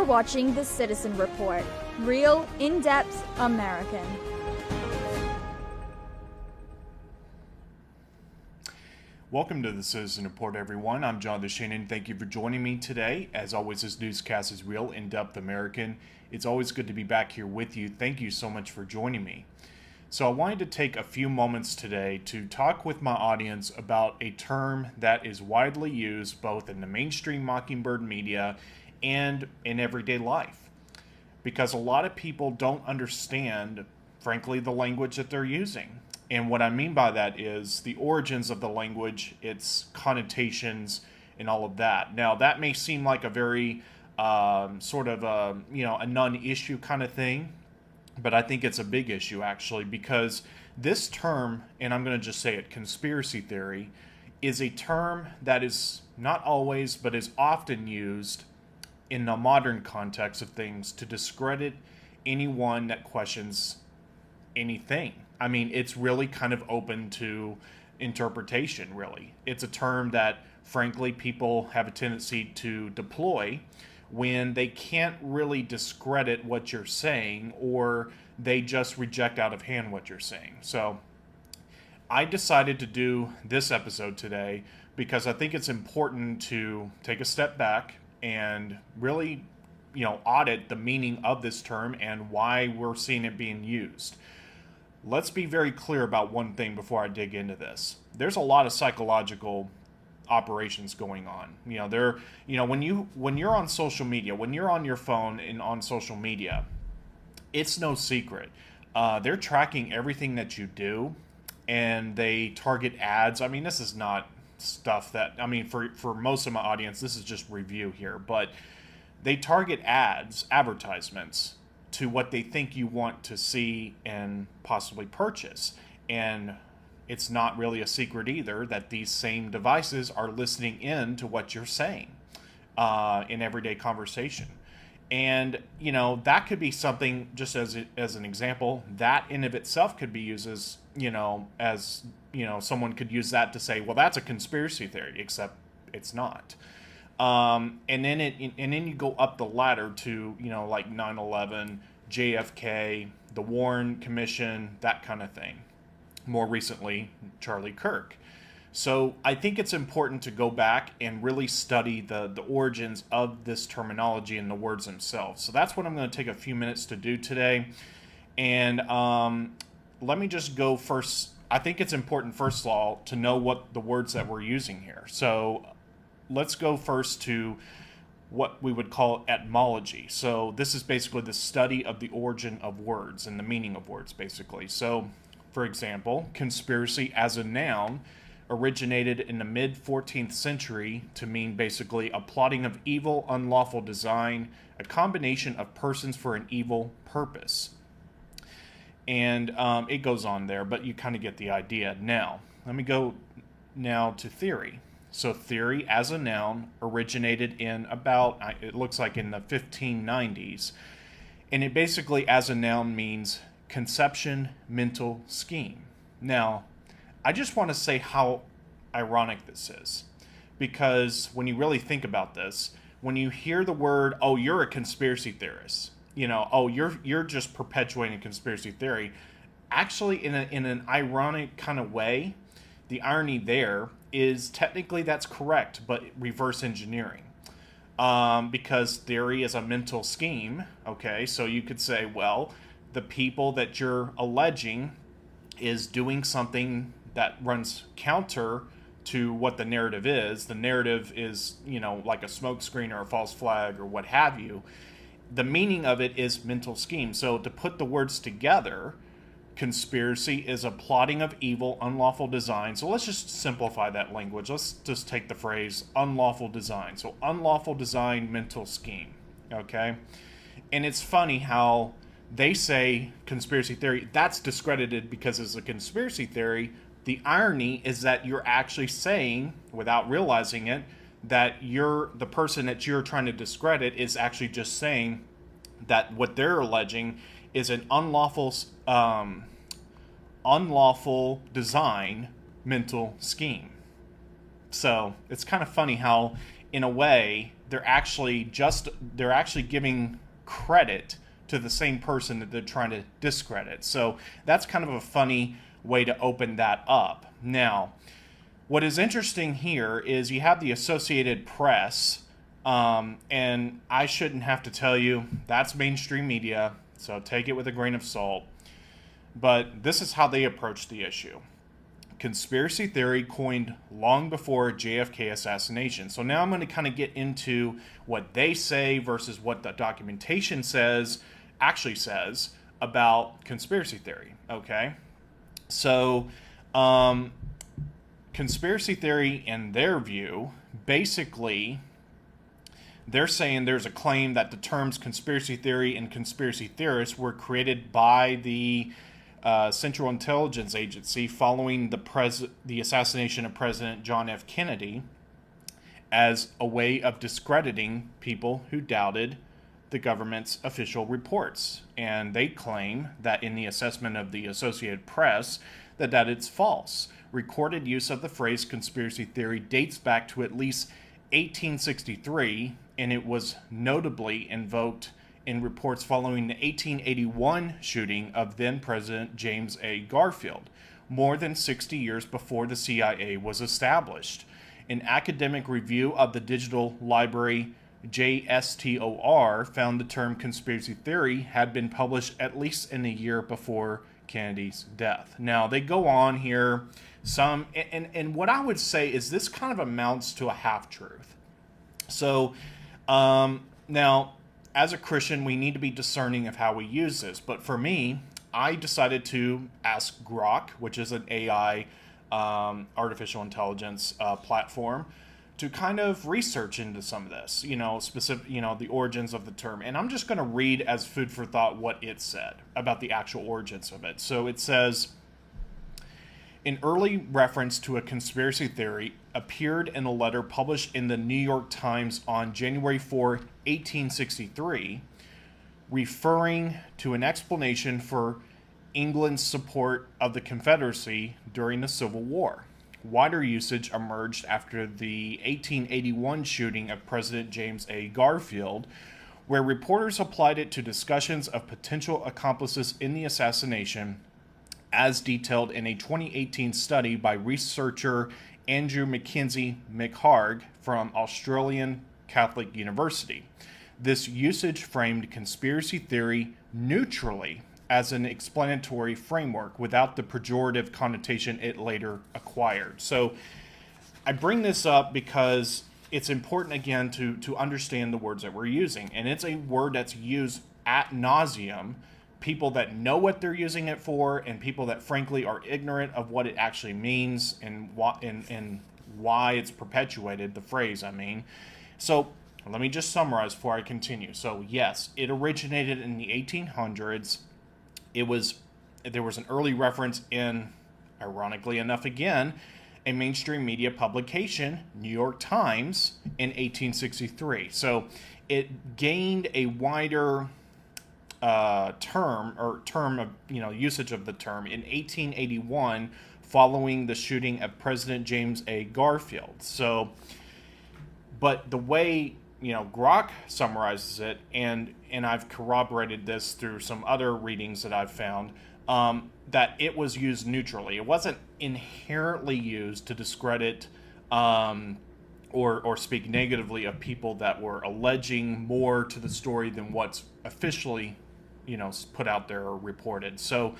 You're watching The Citizen Report, real, in-depth American. Welcome to The Citizen Report, everyone. I'm John DeShannon. Thank you for joining me today. As always, this newscast is real, in-depth American. It's always good to be back here with you. Thank you so much for joining me. So I wanted to take a few moments today to talk with my audience about a term that is widely used both in the mainstream Mockingbird media and in everyday life. Because a lot of people don't understand, frankly, the language that they're using. And what I mean by that is the origins of the language, its connotations, and all of that. Now, that may seem like a very a non-issue kind of thing, but I think it's a big issue, actually, because this term, and I'm going to just say it, conspiracy theory, is a term that is not always, but is often used in the modern context of things to discredit anyone that questions anything. I mean, it's really kind of open to interpretation, really. It's a term that, frankly, people have a tendency to deploy when they can't really discredit what you're saying, or they just reject out of hand what you're saying. So I decided to do this episode today because I think it's important to take a step back and really, audit the meaning of this term and why we're seeing it being used. Let's be very clear about one thing before I dig into this. There's a lot of psychological operations going on. When you're on social media, when you're on your phone and on social media, it's no secret. They're tracking everything that you do, and they target ads. I mean, this is not stuff that, for most of my audience, this is just review here, but they target ads, advertisements, to what they think you want to see and possibly purchase. And it's not really a secret either that these same devices are listening in to what you're saying in everyday conversation. And, that could be something, just as an example, that in of itself could be used as, someone could use that to say, well, that's a conspiracy theory, except it's not. And then you go up the ladder to, like 9/11, JFK, the Warren Commission, that kind of thing. More recently, Charlie Kirk. So I think it's important to go back and really study the origins of this terminology and the words themselves. So that's what I'm going to take a few minutes to do today. And let me just go first. I think it's important, first of all, to know what the words that we're using here. So let's go first to what we would call etymology. So this is basically the study of the origin of words and the meaning of words, basically. So, for example, conspiracy as a noun originated in the mid-14th century to mean basically a plotting of evil, unlawful design, a combination of persons for an evil purpose. And it goes on there, but you kind of get the idea. Now, let me go now to theory. So theory as a noun originated in about, it looks like in the 1590s. And it basically as a noun means conception, mental scheme. Now, I just want to say how ironic this is. Because when you really think about this, when you hear the word, oh, you're a conspiracy theorist, you're just perpetuating a conspiracy theory, actually in an ironic kind of way, the irony there is technically that's correct, but reverse engineering. Because theory is a mental scheme, okay? So you could say, well, the people that you're alleging is doing something that runs counter to what the narrative is. The narrative is, like a smokescreen or a false flag or what have you. The meaning of it is mental scheme. So to put the words together, conspiracy is a plotting of evil, unlawful design. So let's just simplify that language. Let's just take the phrase unlawful design. So unlawful design, mental scheme. Okay? And it's funny how they say conspiracy theory, that's discredited because it's a conspiracy theory. The irony is that you're actually saying, without realizing it, that the person that you're trying to discredit is actually just saying that what they're alleging is an unlawful design mental scheme. So it's kind of funny how, in a way, they're actually giving credit to the same person that they're trying to discredit. So that's kind of a funny way to open that up. Now, what is interesting here is you have the Associated Press, and I shouldn't have to tell you, that's mainstream media, so take it with a grain of salt. But this is how they approach the issue. Conspiracy theory coined long before JFK assassination. So now I'm going to kind of get into what they say versus what the documentation actually says about conspiracy theory. Okay? So, conspiracy theory, in their view, basically, they're saying there's a claim that the terms conspiracy theory and conspiracy theorists were created by the Central Intelligence Agency following the assassination of President John F. Kennedy as a way of discrediting people who doubted the government's official reports. And they claim that in the assessment of the Associated Press that it's false. Recorded use of the phrase conspiracy theory dates back to at least 1863, and it was notably invoked in reports following the 1881 shooting of then-President James A. Garfield, more than 60 years before the CIA was established. An academic review of the digital library JSTOR found the term conspiracy theory had been published at least in a year before Kennedy's death. Now, they go on here, and what I would say is this kind of amounts to a half-truth. So, now, as a Christian, we need to be discerning of how we use this. But for me, I decided to ask Grok, which is an AI, artificial intelligence platform, to kind of research into some of this, the origins of the term. And I'm just going to read as food for thought what it said about the actual origins of it. So it says, an early reference to a conspiracy theory appeared in a letter published in the New York Times on January 4, 1863, referring to an explanation for England's support of the Confederacy during the Civil War. Wider usage emerged after the 1881 shooting of President James A. Garfield, where reporters applied it to discussions of potential accomplices in the assassination, as detailed in a 2018 study by researcher Andrew Mackenzie McHarg from Australian Catholic University. This usage framed conspiracy theory neutrally as an explanatory framework without the pejorative connotation it later acquired. So I bring this up because it's important, again, to understand the words that we're using. And it's a word that's used ad nauseum. People that know what they're using it for, and people that frankly are ignorant of what it actually means and why it's perpetuated, the phrase, I mean. So let me just summarize before I continue. So yes, it originated in the 1800s. There was an early reference in, ironically enough again, a mainstream media publication, New York Times, in 1863. So it gained a wider term of usage of the term in 1881 following the shooting of President James A. Garfield. So, but the way Grok summarizes it, and I've corroborated this through some other readings that I've found, that it was used neutrally. It wasn't inherently used to discredit or speak negatively of people that were alleging more to the story than what's officially put out there or reported. So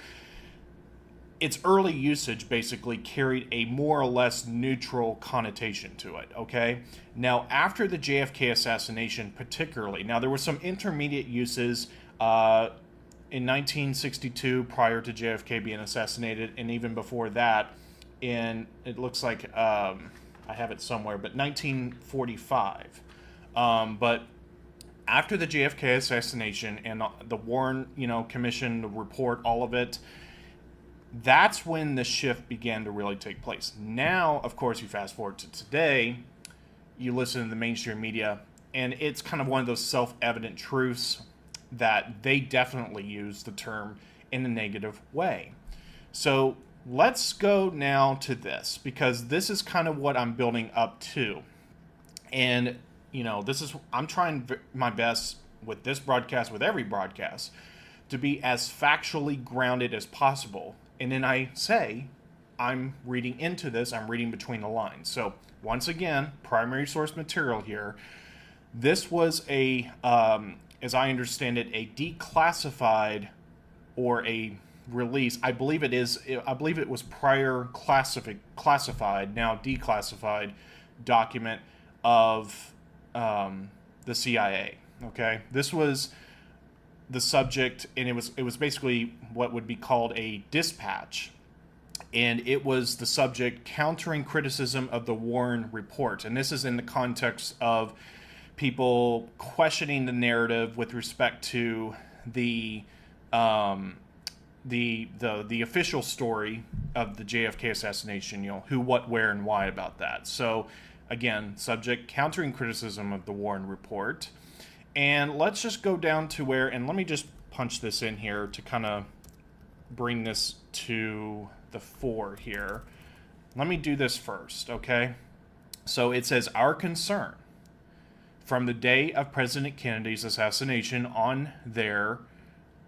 its early usage basically carried a more or less neutral connotation to it, okay? Now, after the JFK assassination particularly, now there were some intermediate uses in 1962 prior to JFK being assassinated, and even before that, it looks like, I have it somewhere, but 1945. But after the JFK assassination and the Warren, Commission, the report, all of it, that's when the shift began to really take place. Now, of course, you fast forward to today, you listen to the mainstream media, and it's kind of one of those self-evident truths that they definitely use the term in a negative way. So let's go now to this, because this is kind of what I'm building up to. And, I'm trying my best with this broadcast, with every broadcast, to be as factually grounded as possible. And then I say, I'm reading into this, I'm reading between the lines. So, once again, primary source material here. This was as I understand it, a declassified or a release. I believe it was prior classified, now declassified document of the CIA. Okay, this was the subject, and it was basically what would be called a dispatch, and it was the subject countering criticism of the Warren report, and this is in the context of people questioning the narrative with respect to the official story of the JFK assassination. Who, what, where, and why about that. So, again, subject countering criticism of the Warren report. And let's just go down to where, and let me just punch this in here to kind of bring this to the fore here. Let me do this first, okay? So it says, our concern from the day of President Kennedy's assassination there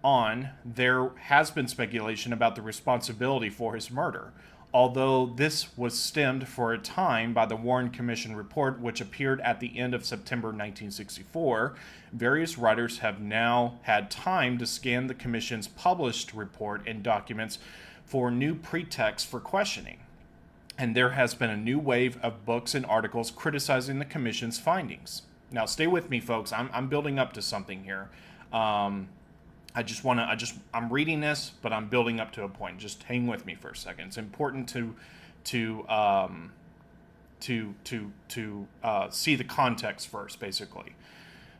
has been speculation about the responsibility for his murder. Although this was stemmed for a time by the Warren Commission report, which appeared at the end of September 1964, various writers have now had time to scan the Commission's published report and documents for new pretexts for questioning. And there has been a new wave of books and articles criticizing the Commission's findings. Now, stay with me, folks. I'm building up to something here. I'm reading this, but I'm building up to a point. Just hang with me for a second. It's important to see the context first, basically.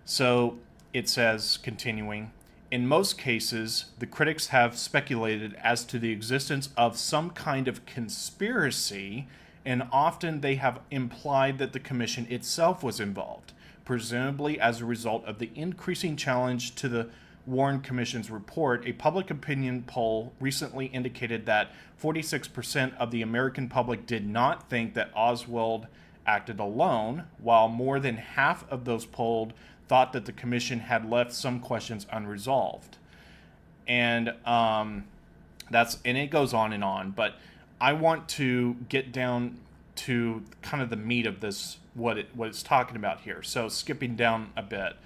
So it says, continuing, in most cases, the critics have speculated as to the existence of some kind of conspiracy, and often they have implied that the Commission itself was involved, presumably as a result of the increasing challenge to the Warren Commission's report. A public opinion poll recently indicated that 46% of the American public did not think that Oswald acted alone, while more than half of those polled thought that the Commission had left some questions unresolved. And it goes on, but I want to get down to kind of the meat of this, what it's talking about here. So skipping down a bit.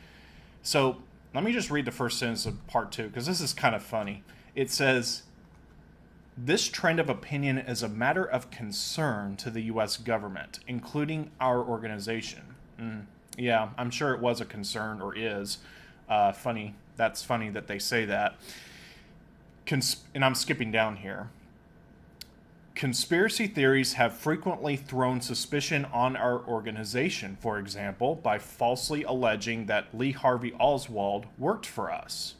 So let me just read the first sentence of part 2, because this is kind of funny. It says, this trend of opinion is a matter of concern to the U.S. government, including our organization. Yeah, I'm sure it was a concern, or is. Funny. That's funny that they say that. And I'm skipping down here. Conspiracy theories have frequently thrown suspicion on our organization, for example, by falsely alleging that Lee Harvey Oswald worked for us.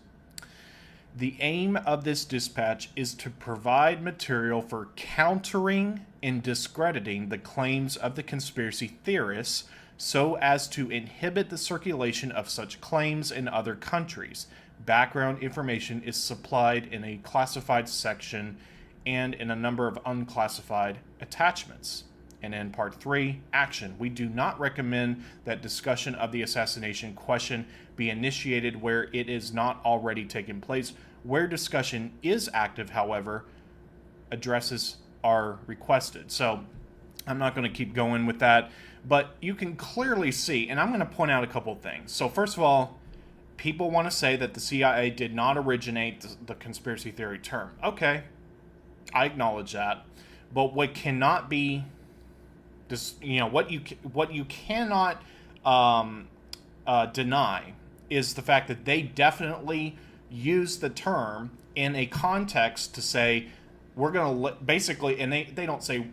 The aim of this dispatch is to provide material for countering and discrediting the claims of the conspiracy theorists so as to inhibit the circulation of such claims in other countries. Background information is supplied in a classified section and in a number of unclassified attachments. And in part 3, action. We do not recommend that discussion of the assassination question be initiated where it is not already taking place. Where discussion is active, however, addresses are requested. So I'm not going to keep going with that, but you can clearly see, and I'm going to point out a couple things. So first of all, people want to say that the CIA did not originate the conspiracy theory term. Okay, I acknowledge that, but what cannot be, what you cannot deny is the fact that they definitely use the term in a context to say we're going to basically, and they don't say,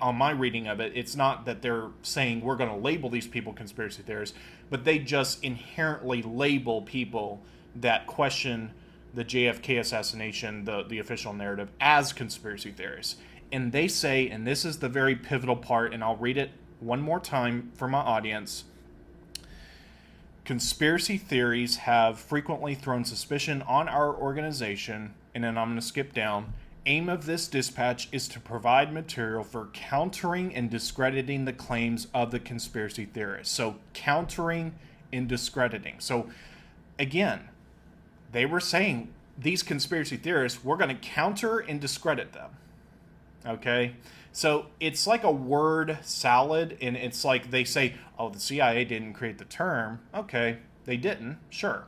on my reading of it, it's not that they're saying we're going to label these people conspiracy theorists, but they just inherently label people that question the JFK assassination, the official narrative, as conspiracy theorists. And they say, and this is the very pivotal part, and I'll read it one more time for my audience. Conspiracy theories have frequently thrown suspicion on our organization, and then I'm going to skip down, aim of this dispatch is to provide material for countering and discrediting the claims of the conspiracy theorists. So countering and discrediting. So again, they were saying these conspiracy theorists, we're going to counter and discredit them. Okay? So it's like a word salad, and it's like they say, oh, the CIA didn't create the term. Okay, they didn't. Sure.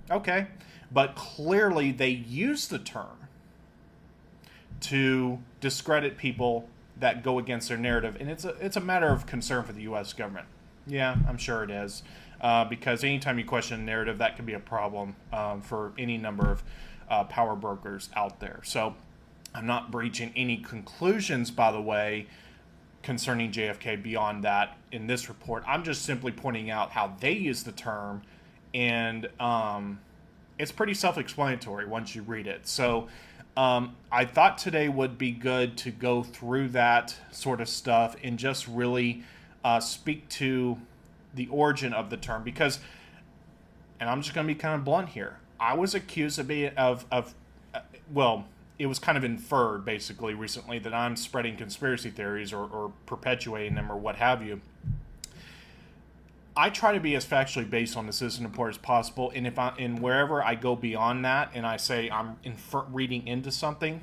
Okay. But clearly they use the term to discredit people that go against their narrative. And it's a matter of concern for the U.S. government. Yeah, I'm sure it is. Because anytime you question a narrative, that could be a problem for any number of power brokers out there. So I'm not breaching any conclusions, by the way, concerning JFK beyond that in this report. I'm just simply pointing out how they use the term, and it's pretty self-explanatory once you read it. So I thought today would be good to go through that sort of stuff and just really speak to the origin of the term, because, and I'm just going to be kind of blunt here, I was accused well, it was kind of inferred basically recently that I'm spreading conspiracy theories or perpetuating them or what have you. I try to be as factually based on the Citizen Report as possible, and wherever I go beyond that and I say I'm reading into something,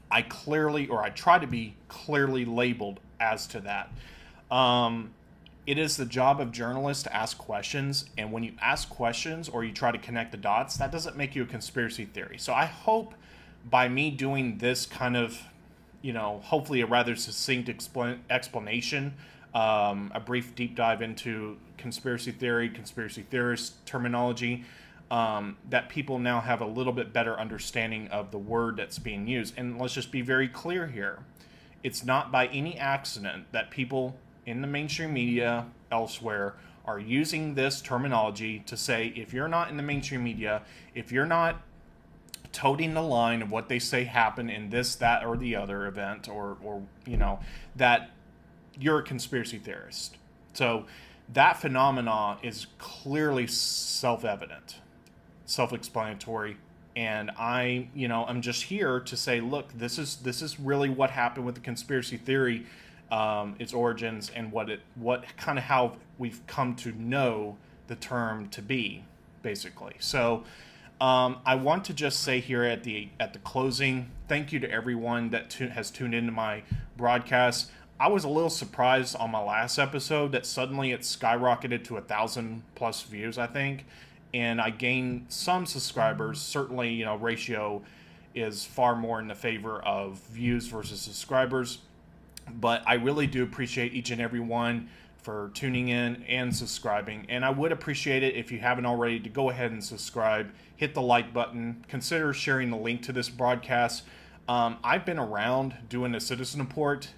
I try to be clearly labeled as to that. It is the job of journalists to ask questions, and when you ask questions or you try to connect the dots, that doesn't make you a conspiracy theory. So I hope by me doing this kind of, hopefully a rather succinct explanation, a brief deep dive into conspiracy theorist terminology, that people now have a little bit better understanding of the word that's being used. And let's just be very clear here. It's not by any accident that people in the mainstream media elsewhere are using this terminology to say, if you're not in the mainstream media, if you're not toting the line of what they say happened in this, that, or the other event, or that you're a conspiracy theorist. So that phenomena is clearly self-evident, self-explanatory, and I'm just here to say, look, this is really what happened with the conspiracy theory, its origins, and how we've come to know the term to be, basically. So I want to just say here at the closing, thank you to everyone that has tuned into my broadcast. I was a little surprised on my last episode that suddenly it skyrocketed to 1,000+ views, I think, and I gained some subscribers. Certainly, ratio is far more in the favor of views versus subscribers. But I really do appreciate each and every one for tuning in and subscribing. And I would appreciate it if you haven't already to go ahead and subscribe, hit the like button, consider sharing the link to this broadcast. I've been around doing the Citizen Report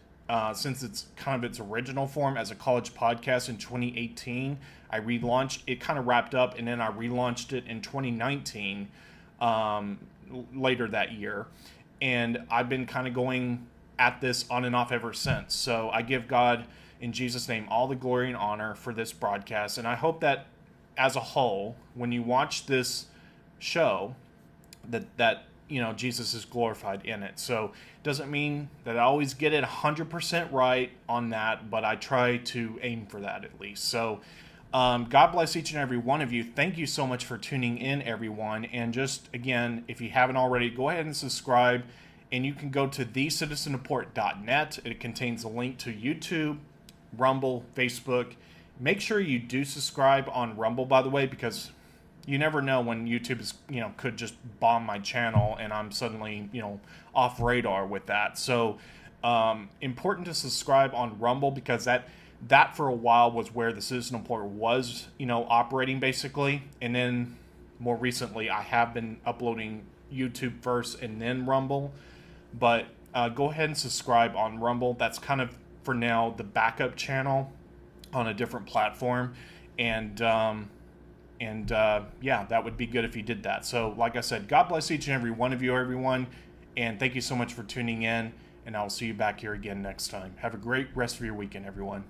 since it's kind of its original form as a college podcast in 2018. I relaunched, it kind of wrapped up, and then I relaunched it in 2019, later that year. And I've been kind of going at this on and off ever since. So I give God, in Jesus' name, all the glory and honor for this broadcast. And I hope that as a whole, when you watch this show, that Jesus is glorified in it. So it doesn't mean that I always get it 100% right on that, but I try to aim for that at least. So God bless each and every one of you. Thank you so much for tuning in, everyone. And just, again, if you haven't already, go ahead and subscribe. And you can go to thecitizenreport.net. It contains a link to YouTube, Rumble, Facebook. Make sure you do subscribe on Rumble, by the way, because you never know when YouTube is, could just bomb my channel and I'm suddenly, off radar with that. So important to subscribe on Rumble, because that for a while was where the Citizen Report was, operating basically. And then more recently, I have been uploading YouTube first and then Rumble. But go ahead and subscribe on Rumble. That's kind of, for now, the backup channel on a different platform. And yeah, that would be good if you did that. So, like I said, God bless each and every one of you, everyone. And thank you so much for tuning in. And I'll see you back here again next time. Have a great rest of your weekend, everyone.